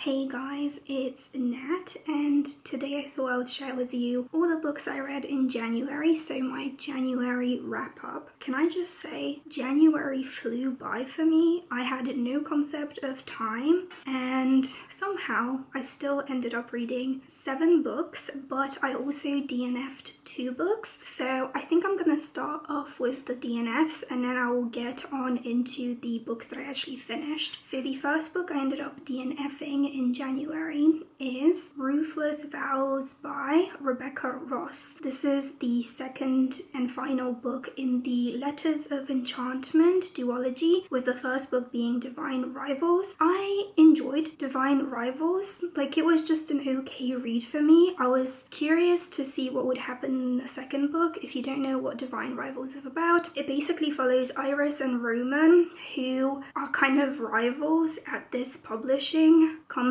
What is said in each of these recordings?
Hey guys, it's Nat, and today I thought I would share with you all the books I read in January, so my January wrap up. Can I just say, January flew by for me. I had no concept of time, and somehow I still ended up reading 7 books, but I also DNF'd 2 books. So I think I'm gonna start off with the DNFs, and then I will get on into the books that I actually finished. So the first book I ended up DNFing in January is Ruthless Vows by Rebecca Ross. This is the second and final book in the Letters of Enchantment duology, with the first book being Divine Rivals. I enjoyed Divine Rivals, like it was just an okay read for me. I was curious to see what would happen in the second book. If you don't know what Divine Rivals is about, it basically follows Iris and Roman, who are kind of rivals at this publishing company.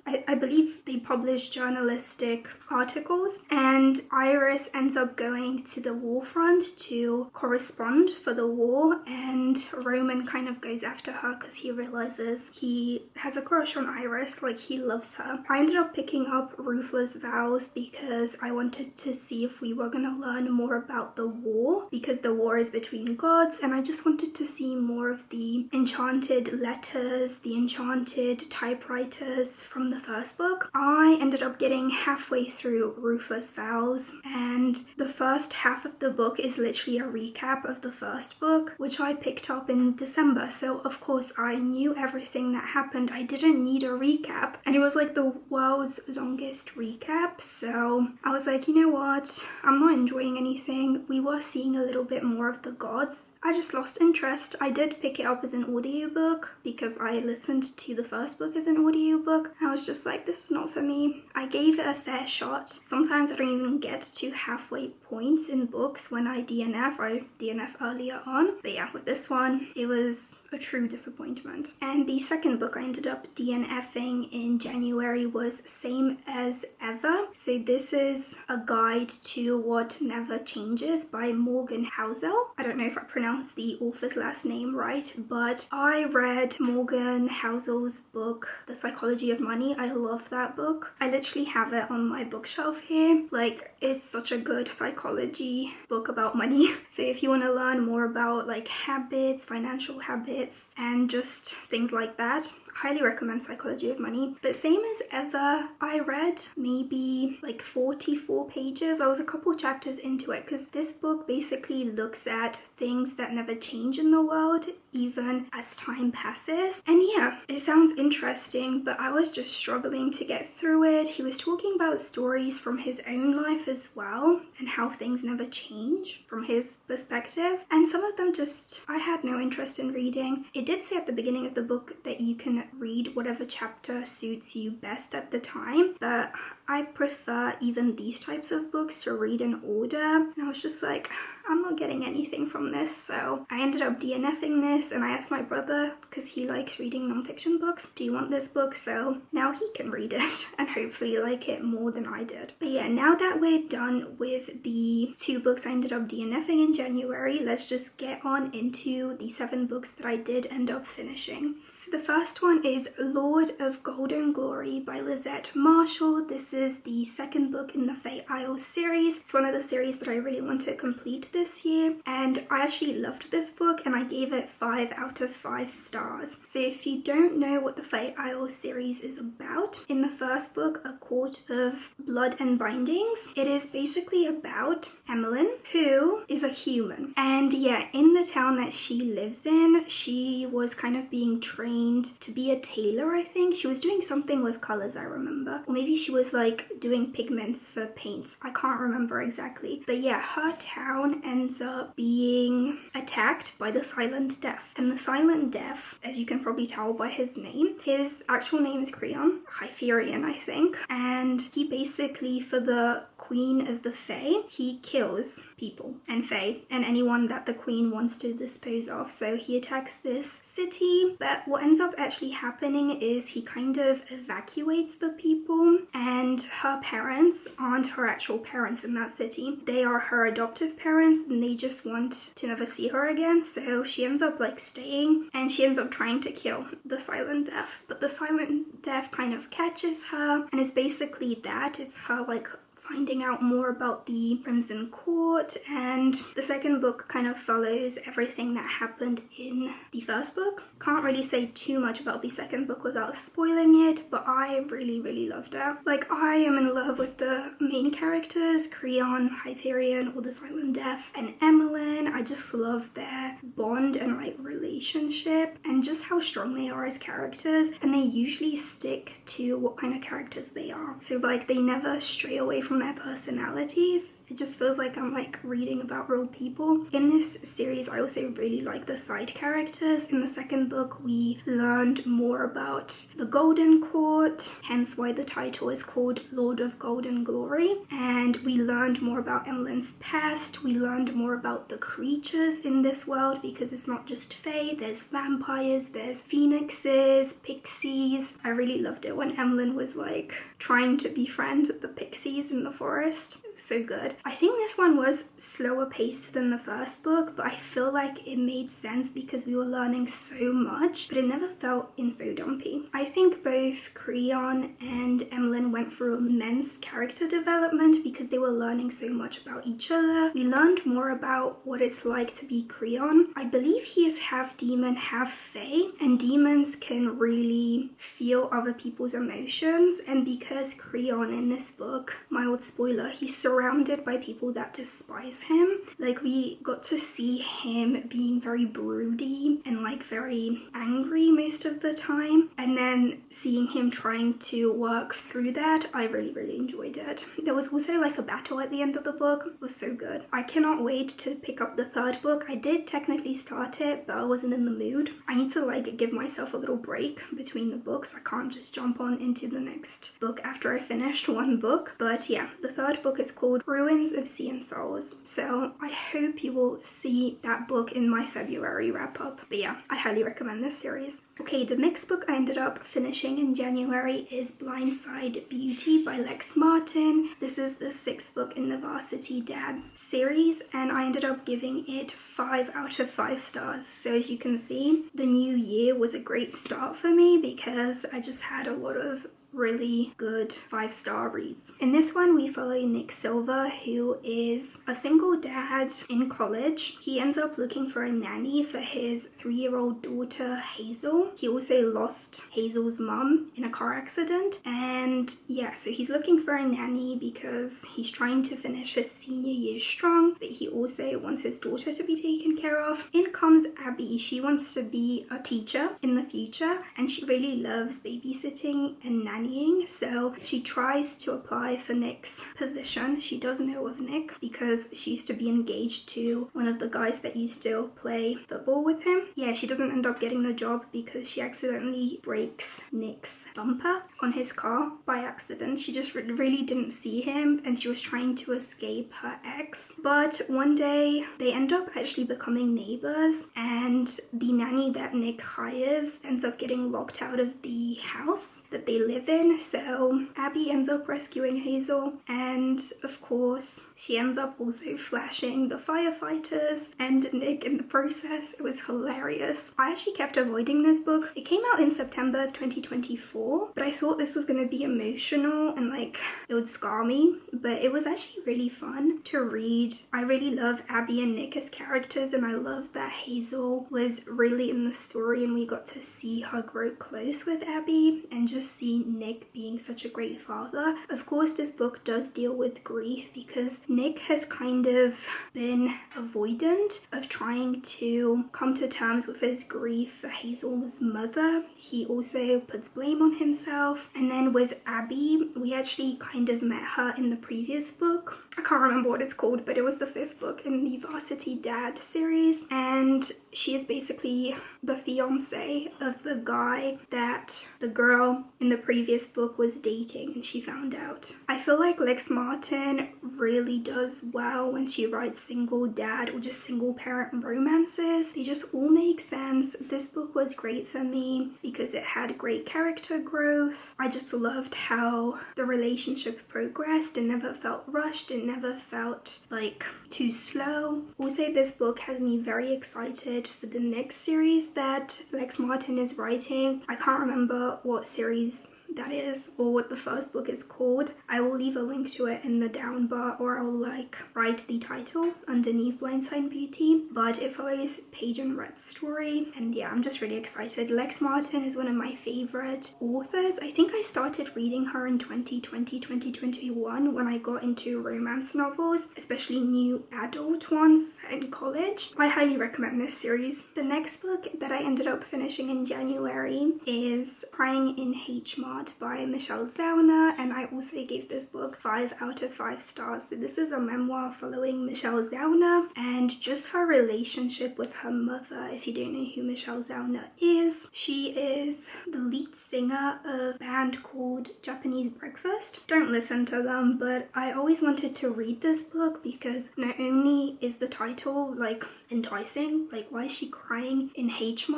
I believe they publish journalistic articles, and Iris ends up going to the war front to correspond for the war, and Roman kind of goes after her because he realizes he has a crush on Iris, like he loves her. I ended up picking up Ruthless Vows because I wanted to see if we were going to learn more about the war, because the war is between gods, and I just wanted to see more of the enchanted letters, the enchanted typewriters from the first book. I ended up getting halfway through Ruthless Vows, and the first half of the book is literally a recap of the first book, which I picked up in December, so of course I knew everything that happened. I didn't need a recap, and it was like the world's longest recap, so I was like, you know what, I'm not enjoying anything. We were seeing a little bit more of the gods. I just lost interest. I did pick it up as an audiobook because I listened to the first book as an audiobook. I was just like, this is not for me. I gave it a fair shot. Sometimes I don't even get to halfway points in books when I DNF. I DNF earlier on. But yeah, with this one, it was a true disappointment. And the second book I ended up DNFing in January was Same as Ever. So this is a guide to what never changes by Morgan Housel. I don't know if I pronounced the author's last name right, but I read Morgan Housel's book, The Psychology of Money. I love that book. I literally have it on my bookshelf here. Like, it's such a good psychology book about money. So if you want to learn more about like habits, financial habits, and just things like that, highly recommend Psychology of Money. But Same as Ever, I read maybe like 44 pages. I was a couple chapters into it because this book basically looks at things that never change in the world, even as time passes. And yeah, it sounds interesting, but I was just struggling to get through it. He was talking about stories from his own life as well, and how things never change from his perspective. And some of them just, I had no interest in reading. It did say at the beginning of the book that you can read whatever chapter suits you best at the time, but I prefer even these types of books to read in order. And I was just like, I'm not getting anything from this, so I ended up DNFing this, and I asked my brother, because he likes reading non-fiction books, do you want this book? So now he can read it and hopefully like it more than I did. But yeah, now that we're done with the 2 books I ended up DNFing in January, let's just get on into the 7 books that I did end up finishing. So the first one is Lord of Golden Glory by Lisette Marshall. This is the second book in the Fae Isles series. It's one of the series that I really want to complete this year, and I actually loved this book and I gave it 5 out of 5 stars. So if you don't know what the Fae Isles series is about, in the first book, A Court of Blood and Bindings, it is basically about Emmeline, who is a human. And yeah, in the town that she lives in, she was kind of being trained to be a tailor, I think. She was doing something with colors, I remember. Or maybe she was like doing pigments for paints. I can't remember exactly. But yeah, her town ends up being attacked by the Silent Death. And the Silent Death, as you can probably tell by his name, his actual name is Creon, Hyperion, I think. And he basically, for the queen of the Fae, he kills people and Fae and anyone that the queen wants to dispose of. So he attacks this city, but what ends up actually happening is he kind of evacuates the people, and her parents aren't her actual parents in that city. They are her adoptive parents, and they just want to never see her again. So she ends up like staying, and she ends up trying to kill the Silent Death, but the Silent Death kind of catches her, and it's basically that. It's her like finding out more about the Crimson Court, and the second book kind of follows everything that happened in the first book. Can't really say too much about the second book without spoiling it, but I really loved it. Like, I am in love with the main characters, Creon, Hyperion, or the Silent Death, and Emmeline. I just love their bond and like relationship, and just how strong they are as characters, and they usually stick to what kind of characters they are. So like, they never stray away from their personalities. It just feels like I'm like reading about real people. In this series, I also really like the side characters. In the second book, we learned more about the Golden Court, hence why the title is called Lord of Golden Glory. And we learned more about Emmeline's past. We learned more about the creatures in this world, because it's not just Fae, there's vampires, there's phoenixes, pixies. I really loved it when Emmeline was like trying to befriend the pixies in the forest. It was so good. I think this one was slower paced than the first book, but I feel like it made sense because we were learning so much, but it never felt info dumpy. I think both Creon and Emmeline went through immense character development because they were learning so much about each other. We learned more about what it's like to be Creon. I believe he is half demon, half Fae, and demons can really feel other people's emotions, and because Creon in this book, mild spoiler, he's surrounded by people that despise him. Like, we got to see him being very broody and like very angry most of the time, and then seeing him trying to work through that, I really enjoyed it. There was also like a battle at the end of the book. It was so good. I cannot wait to pick up the third book. I did technically start it, but I wasn't in the mood. I need to like give myself a little break between the books. I can't just jump on into the next book after I finished one book. But yeah, the third book is called Ruins of Sea and Souls. So I hope you will see that book in my February wrap up. But yeah, I highly recommend this series. Okay, the next book I ended up finishing in January is Blindside Beauty by Lex Martin. This is the 6th book in the Varsity Dads series, and I ended up giving it 5 out of 5 stars. So as you can see, the new year was a great start for me because I just had a lot of really good 5-star reads. In this one, we follow Nick Silver, who is a single dad in college. He ends up looking for a nanny for his 3-year-old daughter, Hazel. He also lost Hazel's mum in a car accident. And yeah, so he's looking for a nanny because he's trying to finish his senior year strong, but he also wants his daughter to be taken care of. In comes Abby. She wants to be a teacher in the future, and she really loves babysitting and nannying. So she tries to apply for Nick's position. She does know of Nick because she used to be engaged to one of the guys that used to play football with him. Yeah, she doesn't end up getting the job because she accidentally breaks Nick's bumper on his car by accident. She just really didn't see him, and she was trying to escape her ex. But one day they end up actually becoming neighbors, and the nanny that Nick hires ends up getting locked out of the house that they live in. So Abby ends up rescuing Hazel, and of course she ends up also flashing the firefighters and Nick in the process. It was hilarious. I actually kept avoiding this book. It came out in September of 2024, but I thought this was going to be emotional and like it would scar me, but it was actually really fun to read. I really love Abby and Nick as characters, and I love that Hazel was really in the story and we got to see her grow close with Abby and just see Nick being such a great father. Of course, this book does deal with grief because Nick has kind of been avoidant of trying to come to terms with his grief for Hazel's mother. He also puts blame on himself. And then with Abby, we actually kind of met her in the previous book. I can't remember what it's called, but it was the 5th book in the Varsity Dad series, and she is basically the fiance of the guy that the girl in the previous previous book was dating and she found out. I feel like Lex Martin really does well when she writes single dad or just single parent romances. They just all make sense. This book was great for me because it had great character growth. I just loved how the relationship progressed. It never felt rushed. It never felt like too slow. Also, this book has me very excited for the next series that Lex Martin is writing. I can't remember what series that is or what the first book is called. I will leave a link to it in the down bar, or I'll like write the title underneath Blindside Beauty, but it follows Paige and Rhett's story, and yeah, I'm just really excited. Lex Martin is one of my favorite authors. I think I started reading her in 2020, 2021 when I got into romance novels, especially new adult ones in college. I highly recommend this series. The next book that I ended up finishing in January is Crying in Haidt by Michelle Zauner, and I also gave this book 5 out of 5 stars. So this is a memoir following Michelle Zauner and just her relationship with her mother. If you don't know who Michelle Zauner is, she is the lead singer of a band called Japanese Breakfast. Don't listen to them, but I always wanted to read this book because not only is the title like enticing, like why is she crying in Haidt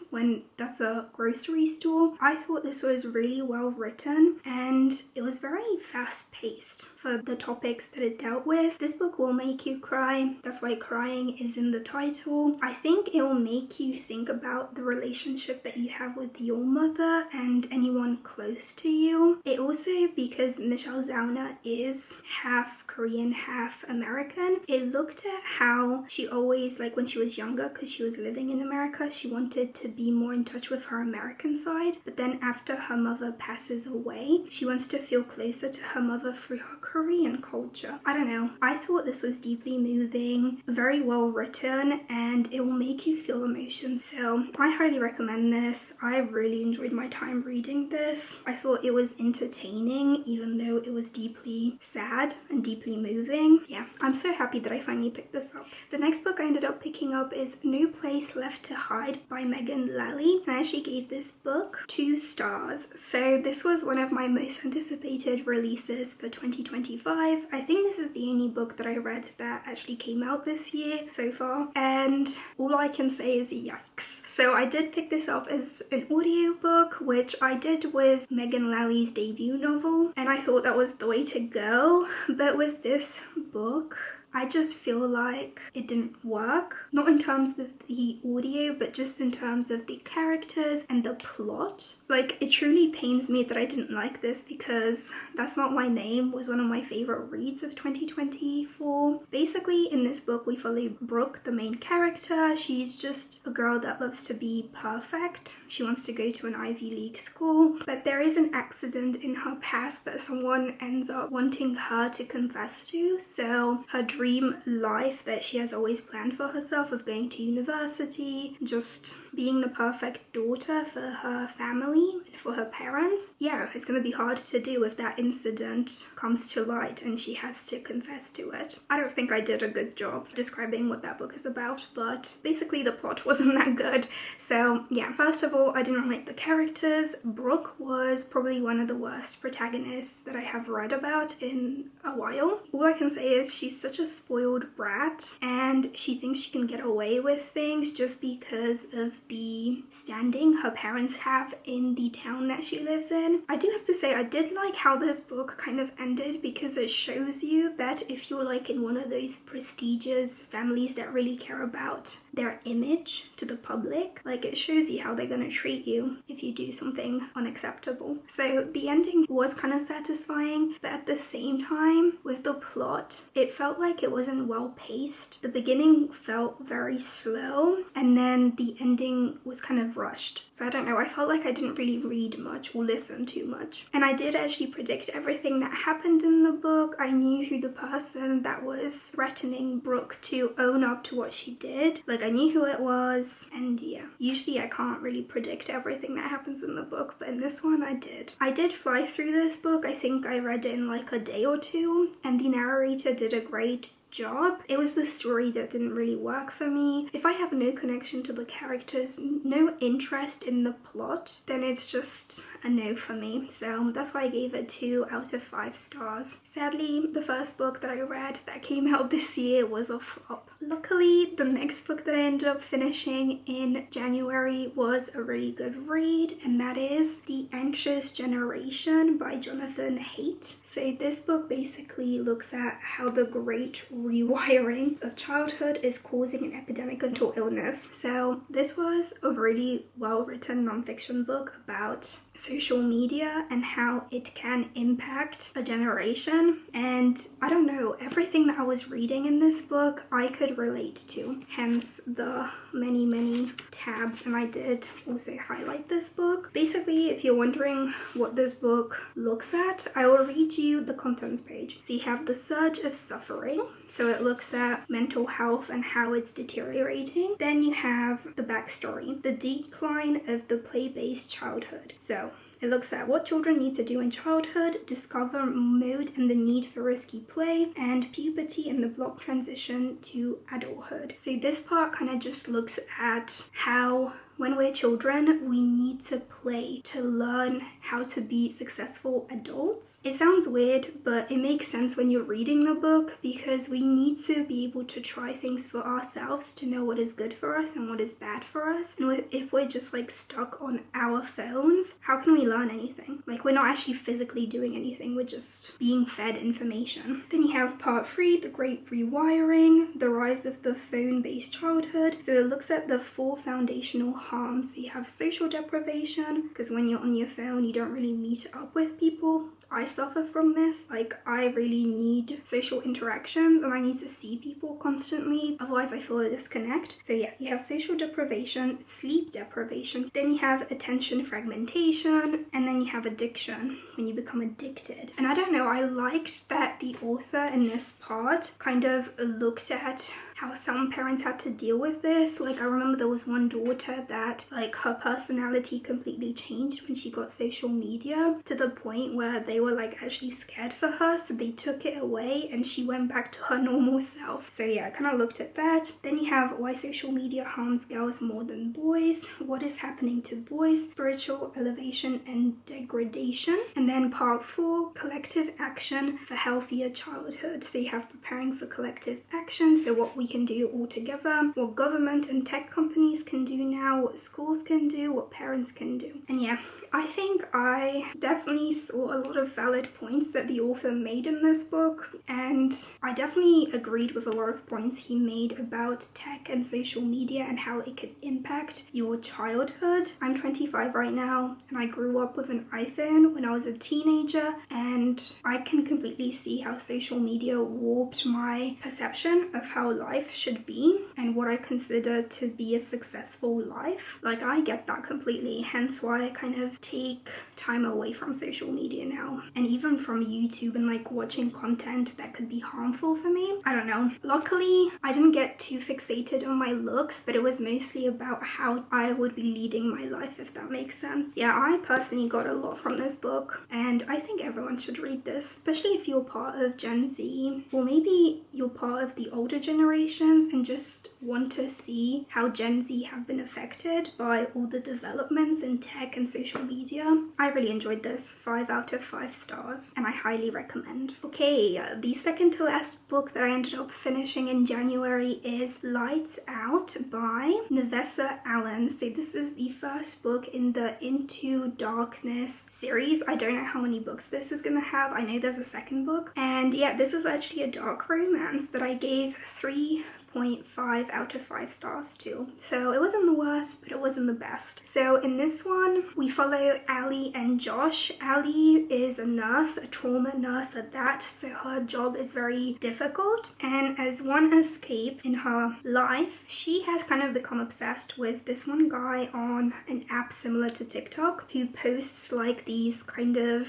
when that's a grocery store? I thought this was really well written and it was very fast paced for the topics that it dealt with. This book will make you cry. That's why crying is in the title. I think it will make you think about the relationship that you have with your mother and anyone close to you. It also, because Michelle Zauner is half Korean, half American, it looked at how she always, like when she was younger, because she was living in America, she wanted to be more in touch with her American side, but then after her mother passes away, she wants to feel closer to her mother through her Korean culture. I don't know. I thought this was deeply moving, very well written, and it will make you feel emotions. So I highly recommend this. I really enjoyed my time reading this. I thought it was entertaining, even though it was deeply sad and deeply moving. Yeah, I'm so happy that I finally picked this up. The next book I ended up picking up is No Place Left to Hide by Lally, and I actually gave this book 2 stars. So this was one of my most anticipated releases for 2025. I think this is the only book that I read that actually came out this year so far, and all I can say is yikes. So I did pick this up as an audiobook, which I did with Lally's debut novel, and I thought that was the way to go. But with this book, I just feel like it didn't work. Not in terms of the audio, but just in terms of the characters and the plot. Like, it truly pains me that I didn't like this because That's Not My Name was one of my favorite reads of 2024. Basically, in this book, we follow Brooke, the main character. She's just a girl that loves to be perfect. She wants to go to an Ivy League school, but there is an accident in her past that someone ends up wanting her to confess to. So her dream life that she has always planned for herself of going to university, just being the perfect daughter for her family, for her parents, yeah, it's going to be hard to do if that incident comes to light and she has to confess to it. I don't think I did a good job describing what that book is about, but basically the plot wasn't that good. So yeah, first of all, I didn't like the characters. Brooke was probably one of the worst protagonists that I have read about in a while. All I can say is she's such a spoiled brat and she thinks she can get away with things just because of the standing her parents have in the town that she lives in. I do have to say I did like how this book kind of ended because it shows you that if you're like in one of those prestigious families that really care about their image to the public, like it shows you how they're gonna treat you if you do something unacceptable. So the ending was kind of satisfying, but at the same time with the plot, it felt like it wasn't well paced. The beginning felt very slow and then the ending was kind of rushed. So I don't know, I felt like I didn't really read much or listen too much. And I did actually predict everything that happened in the book. I knew who the person that was threatening Brooke to own up to what she did. Like I knew who it was, and yeah. Usually I can't really predict everything that happens in the book, but in this one I did. I did fly through this book. I think I read it in like a day or two, and the narrator did a great job. It was the story that didn't really work for me. If I have no connection to the characters, no interest in the plot, then it's just a no for me. So that's why I gave it 2 out of 5 stars. Sadly, the first book that I read that came out this year was a flop. Luckily, the next book that I ended up finishing in January was a really good read, and that is The Anxious Generation by Jonathan Haidt. So this book basically looks at how the great rewiring of childhood is causing an epidemic of mental illness. So this was a really well-written nonfiction book about social media and how it can impact a generation. And I don't know, everything that I was reading in this book I could relate to, hence the many tabs. And I did also highlight this book. Basically, if you're wondering what this book looks at, I will read you the contents page. So you have the surge of suffering, so it looks at mental health and how it's deteriorating. Then you have the backstory, the decline of the play-based childhood. So it looks at what children need to do in childhood, discover mode and the need for risky play, and puberty and the block transition to adulthood. So this part kind of just looks at how when we're children, we need to play to learn how to be successful adults. It sounds weird, but it makes sense when you're reading the book, because we need to be able to try things for ourselves to know what is good for us and what is bad for us. And if we're just like stuck on our phones, how can we learn anything? Like, we're not actually physically doing anything, we're just being fed information. Then you have part 3, the great rewiring, the rise of the phone-based childhood. So it looks at the 4 foundational harms. So you have social deprivation, because when you're on your phone you don't really meet up with people. I suffer from this. Like, I really need social interactions and I need to see people constantly, otherwise I feel a disconnect. So yeah, you have social deprivation, sleep deprivation, then you have attention fragmentation, and then you have addiction, when you become addicted. And I don't know, I liked that the author in this part kind of looked at how some parents had to deal with this. Like, I remember there was one daughter that, like, her personality completely changed when she got social media, to the point where they were like actually scared for her, so they took it away and she went back to her normal self. So yeah, I kind of looked at that. Then you have why social media harms girls more than boys, what is happening to boys, spiritual elevation and degradation. And then part 4, collective action for healthier childhood. So you have preparing for collective action, so what we can do all together, what government and tech companies can do now, what schools can do, what parents can do. And yeah, I think I definitely saw a lot of valid points that the author made in this book, and I definitely agreed with a lot of points he made about tech and social media and how it could impact your childhood. I'm 25 right now, and I grew up with an iPhone when I was a teenager, and I can completely see how social media warped my perception of how life should be and what I consider to be a successful life. Like, I get that completely, hence why I kind of take time away from social media now, and even from YouTube, and like watching content that could be harmful for me. I don't know. Luckily, I didn't get too fixated on my looks, but it was mostly about how I would be leading my life, if that makes sense. Yeah, I personally got a lot from this book, and I think everyone should read this, especially if you're part of Gen Z, or maybe you're part of the older generations and just want to see how Gen Z have been affected by all the developments in tech and social media. I really enjoyed this. 5 out of 5 stars, and I highly recommend. Okay, the second to last book that I ended up finishing in January is Lights Out by Navessa Allen. So this is the first book in the Into Darkness series. I don't know how many books this is gonna have. I know there's a second book, and yeah, this is actually a dark romance that I gave 3.5 out of 5 stars too. So it wasn't the worst, but it wasn't the best. So in this one, we follow Allie and Josh. Allie is a nurse, a trauma nurse at that, so her job is very difficult. And as one escape in her life, she has kind of become obsessed with this one guy on an app similar to TikTok, who posts like these kind of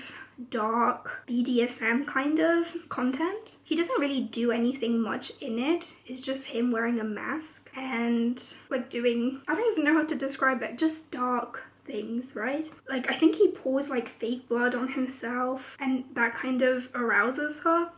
dark BDSM kind of content. He doesn't really do anything much in it. It's just him wearing a mask and like doing, I don't even know how to describe it, just dark things, right? Like, I think he pours like fake blood on himself, and that kind of arouses her.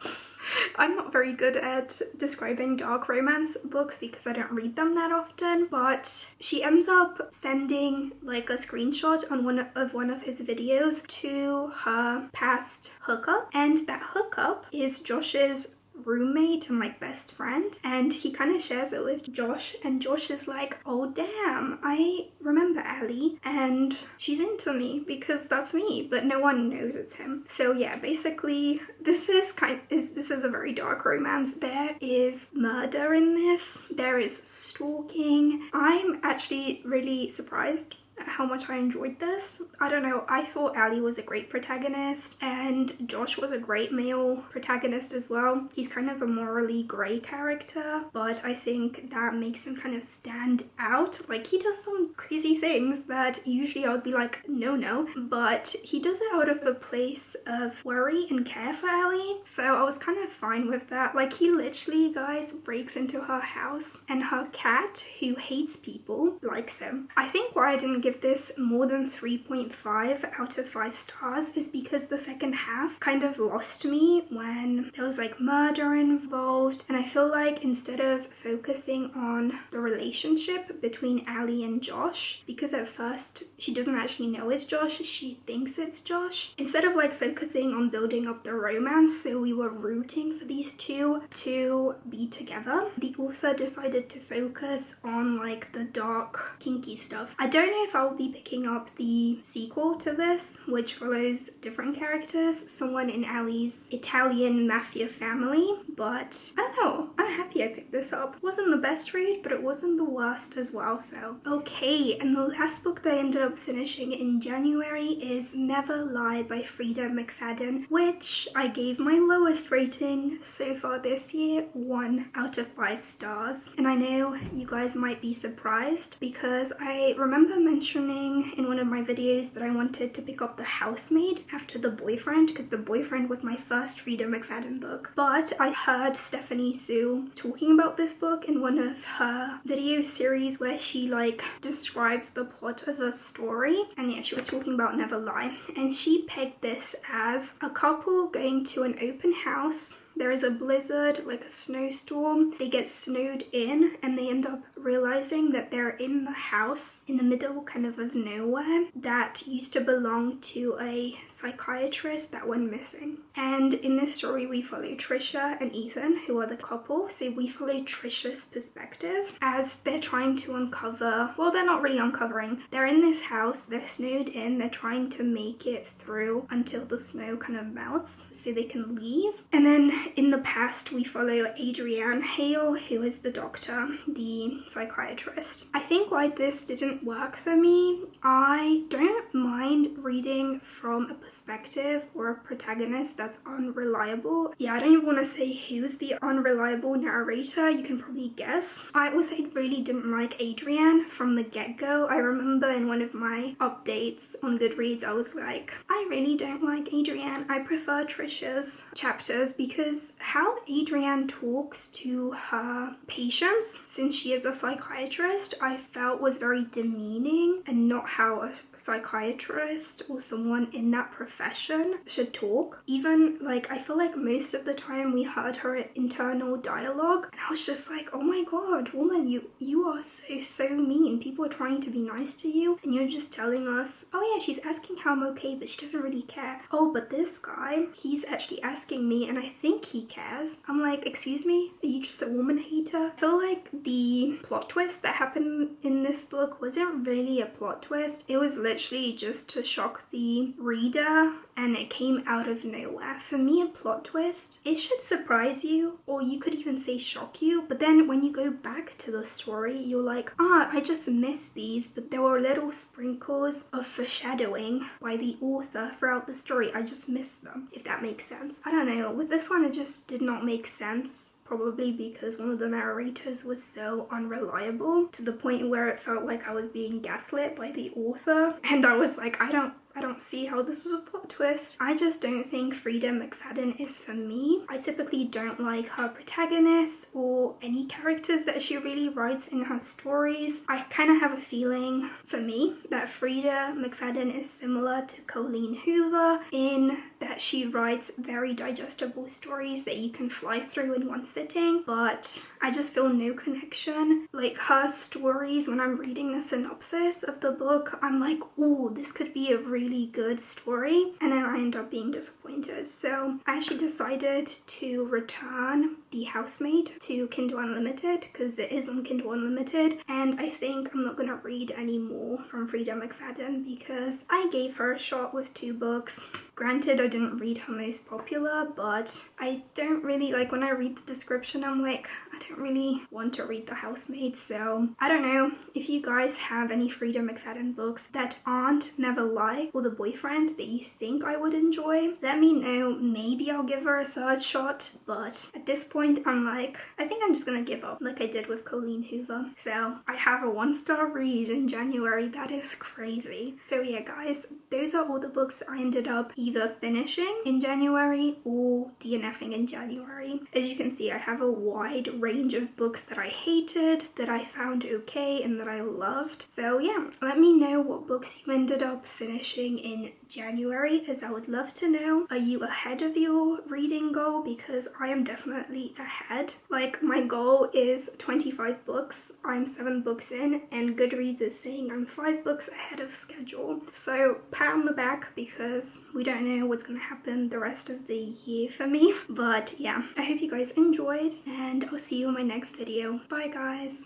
I'm not very good at describing dark romance books because I don't read them that often, but she ends up sending like a screenshot on one of his videos to her past hookup, and that hookup is Josh's roommate and like best friend, and he kind of shares it with Josh, and Josh is like, oh damn, I remember Allie and she's into me because that's me, but no one knows it's him. So yeah, basically this is a very dark romance. There is murder in this, there is stalking. I'm actually really surprised at how much I enjoyed this. I don't know, I thought Allie was a great protagonist and Josh was a great male protagonist as well. He's kind of a morally grey character, but I think that makes him kind of stand out. Like, he does some crazy things that usually I would be like, no, but he does it out of a place of worry and care for Allie, so I was kind of fine with that. Like, he literally, guys, breaks into her house and her cat, who hates people, likes him. I think why I didn't give this more than 3.5 out of 5 stars is because the second half kind of lost me when there was like murder involved, and I feel like instead of focusing on the relationship between Allie and Josh, because at first she doesn't actually know it's Josh, she thinks it's Josh, instead of like focusing on building up the romance so we were rooting for these two to be together, the author decided to focus on like the dark kinky stuff. I don't know if I'll be picking up the sequel to this, which follows different characters, someone in Allie's Italian mafia family, but I don't know, I'm happy I picked this up. It wasn't the best read, but it wasn't the worst as well, so. Okay, and the last book that I ended up finishing in January is Never Lie by Freida McFadden, which I gave my lowest rating so far this year, 1 out of 5 stars. And I know you guys might be surprised because I remember mentioning in one of my videos that I wanted to pick up The Housemaid after The Boyfriend, because The Boyfriend was my first Freida McFadden book, but I heard Stephanie Sue talking about this book in one of her video series where she like describes the plot of a story, and yeah, she was talking about Never Lie, and she pegged this as a couple going to an open house. There is a blizzard, like a snowstorm. They get snowed in and they end up realizing that they're in the house in the middle kind of nowhere that used to belong to a psychiatrist that went missing. And in this story we follow Trisha and Ethan, who are the couple. So we follow Trisha's perspective as they're trying to uncover, well, they're not really uncovering, they're in this house, they're snowed in, they're trying to make it through until the snow kind of melts so they can leave. And then in the past we follow Adrienne Hale, who is the doctor, the psychiatrist. I think why this didn't work for me, I don't mind reading from a perspective or a protagonist that's unreliable. Yeah, I don't even want to say who's the unreliable narrator, you can probably guess. I also really didn't like Adrienne from the get-go. I remember in one of my updates on Goodreads I was like, I really don't like Adrienne, I prefer Trisha's chapters, because how Adrienne talks to her patients, since she is a psychiatrist, I felt was very demeaning and not how a psychiatrist or someone in that profession should talk. Even like, I feel like most of the time we heard her internal dialogue and I was just like, oh my god, woman, you are so mean. People are trying to be nice to you and you're just telling us, oh yeah, she's asking how I'm okay, but she doesn't really care. Oh, but this guy, he's actually asking me and I think he cares. I'm like, excuse me, are you just a woman hater? I feel like the plot twist that happened in this book wasn't really a plot twist. It was literally just to shock the reader and it came out of nowhere. For me, a plot twist, it should surprise you, or you could even say shock you, but then when you go back to the story, you're like, I just missed these, but there were little sprinkles of foreshadowing by the author throughout the story. I just missed them, if that makes sense. I don't know, with this one it just did not make sense. Probably because one of the narrators was so unreliable to the point where it felt like I was being gaslit by the author, and I was like, I don't see how this is a plot twist. I just don't think Freida McFadden is for me. I typically don't like her protagonists or any characters that she really writes in her stories. I kind of have a feeling, for me, that Freida McFadden is similar to Colleen Hoover in that she writes very digestible stories that you can fly through in one sitting, but I just feel no connection. Like her stories, when I'm reading the synopsis of the book, I'm like, oh, this could be a really good story, and then I end up being disappointed. So I actually decided to return The Housemaid to Kindle Unlimited because it is on Kindle Unlimited, and I think I'm not gonna read any more from freida mcfadden because I gave her a shot with 2 books. Granted, I didn't read her most popular, but I don't really, like, when I read the description, I'm like, I don't really want to read The Housemaid. So I don't know if you guys have any freida mcfadden books that aren't Never Lie or The Boyfriend that you think I would enjoy. Let me know. Maybe I'll give her a third shot, but at this point I'm like, I think I'm just gonna give up like I did with Colleen Hoover. So I have a 1-star read in January. That is crazy. So yeah guys, those are all the books I ended up either finishing in January or DNFing in January. As you can see, I have a wide range of books that I hated, that I found okay, and that I loved. So yeah, let me know what books you ended up finishing in January, as I would love to know. Are you ahead of your reading goal? Because I am definitely ahead. Like, my goal is 25 books. I'm 7 books in, and Goodreads is saying I'm 5 books ahead of schedule. So pat on the back, because we don't know what's gonna happen the rest of the year for me. But yeah, I hope you guys enjoyed, and I'll see you in my next video. Bye guys.